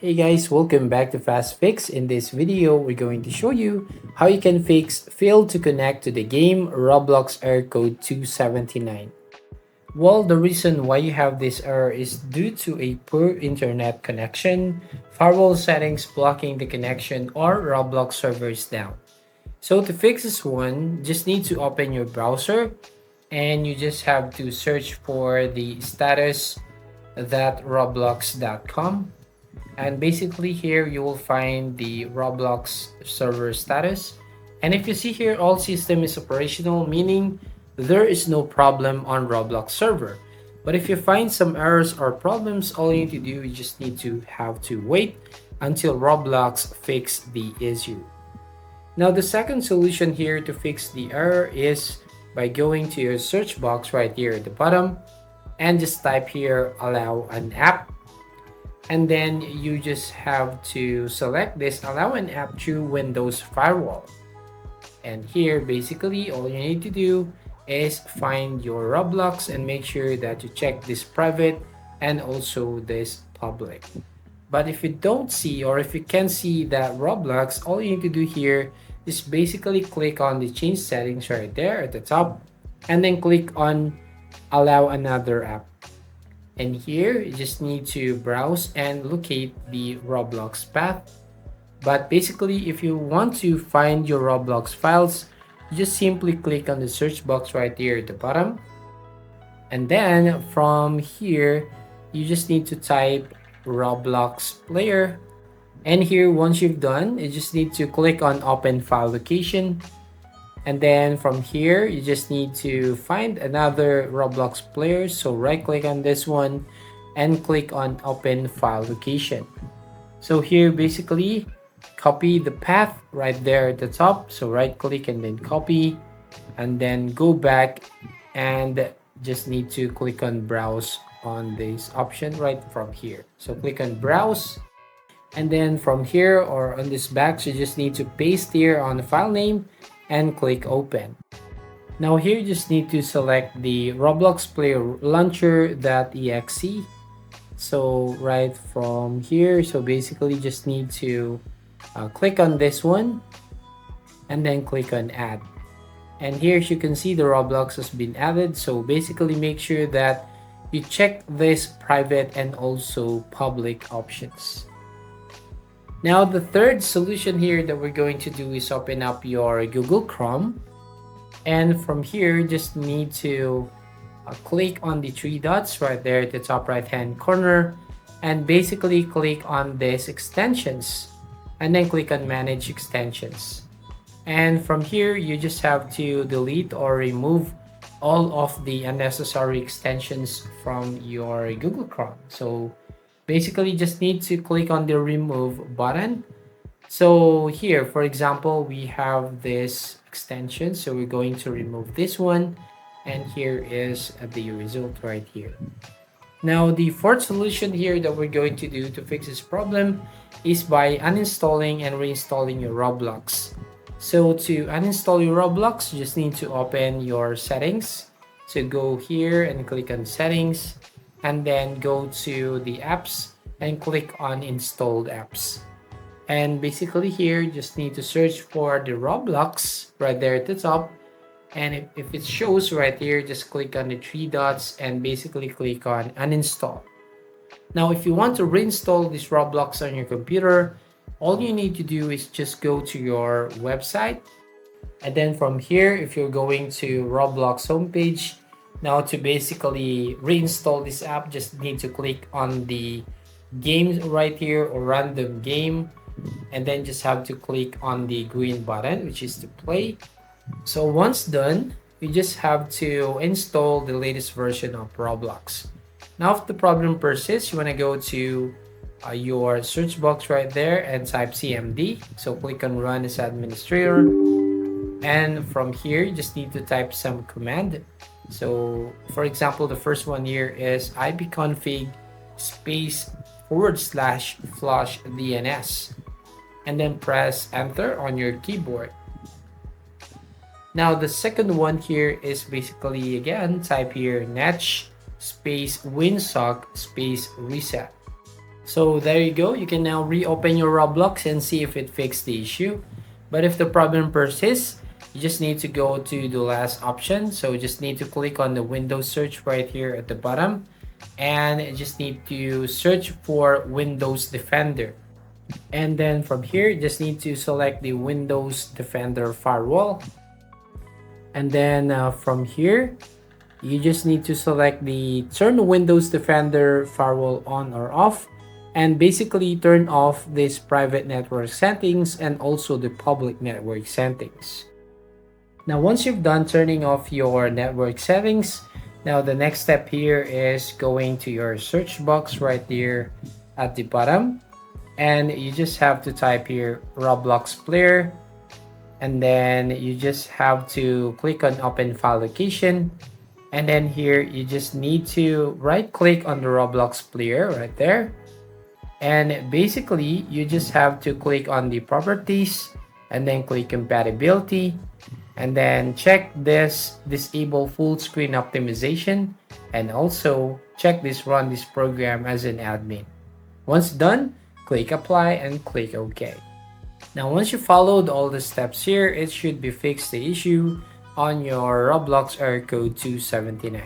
Hey guys, welcome back to Fast Fix. In this video, we're going to show you how you can fix fail to connect to the game Roblox error code 279. Well, the reason why you have this error is due to a poor internet connection, firewall settings blocking the connection, or Roblox servers down. So to fix this one, just need to open your browser and you just have to search for the status.roblox.com. And basically here you will find the Roblox server status. And if you see here, all system is operational, meaning there is no problem on Roblox server. But if you find some errors or problems, all you need to do is just need to have to wait until Roblox fix the issue. Now the second solution here to fix the error is by going to your search box right here at the bottom and just type here allow an app, and then you just have to select this allow an app through Windows firewall. And here basically all you need to do is find your Roblox and make sure that you check this private and also this public. But if you don't see, or if you can't see that Roblox, all you need to do here is basically click on the change settings right there at the top and then click on allow another app. And here you just need to browse and locate the Roblox path. But basically if you want to find your Roblox files, you just simply click on the search box right here at the bottom. And then from here, you just need to type Roblox player. And here, once you've done, you just need to click on open file location. And then from here, you just need to find another Roblox player. So right click on this one and click on open file location. So here, basically, copy the path right there at the top. So right click and then copy, and then go back and just need to click on browse on this option right from here. So click on browse, and then from here or on this box you just need to paste here on the file name and click open. Now here you just need to select the Roblox player launcher.exe. So right from here, so basically just need to click on this one and then click on add. And here as you can see, the Roblox has been added. So basically make sure that you check this private and also public options. Now the third solution here that we're going to do is open up your Google Chrome, and from here just need to click on the three dots right there at the top right hand corner and basically click on this extensions and then click on manage extensions. And from here you just have to delete or remove all of the unnecessary extensions from your Google Chrome. So basically just need to click on the remove button. So here, for example, we have this extension. So we're going to remove this one. And here is the result right here. Now, the fourth solution here that we're going to do to fix this problem is by uninstalling and reinstalling your Roblox. So to uninstall your Roblox, you just need to open your settings. So go here and click on settings, and then go to the apps and click on installed apps. And basically here, you just need to search for the Roblox right there at the top. And if it shows right here, just click on the three dots and basically click on uninstall. Now, if you want to reinstall this Roblox on your computer, all you need to do is just go to your website. And then from here, if you're going to Roblox homepage, now to basically reinstall this app, just need to click on the games right here or random game. And then just have to click on the green button, which is to play. So once done, you just have to install the latest version of Roblox. Now, if the problem persists, you want to go to your search box right there and type CMD. So click on run as administrator. And from here, you just need to type some command. So for example, the first one here is ipconfig space /flush DNS. And then press enter on your keyboard. Now the second one here is basically again type here netsh space winsock space reset. So there you go. You can now reopen your Roblox and see if it fixed the issue. But if the problem persists, you just need to go to the last option. So you just need to click on the Windows search right here at the bottom. And you just need to search for Windows Defender. And then from here, you just need to select the Windows Defender firewall. And then from here, you just need to select the turn Windows Defender firewall on or off, and basically turn off this private network settings and also the public network settings. Now, once you've done turning off your network settings, now the next step here is going to your search box right here at the bottom, and you just have to type here Roblox player, and then you just have to click on open file location. And then here you just need to right click on the Roblox player right there. And basically you just have to click on the properties and then click compatibility. And then check this disable full screen optimization. And also check this run this program as an admin. Once done, click apply and click OK. Now once you followed all the steps here, it should be fixed the issue on your Roblox error code 279.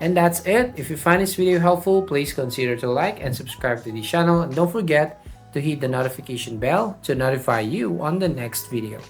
And that's it. If you find this video helpful, please consider to like and subscribe to the channel, and don't forget to hit the notification bell to notify you on the next video.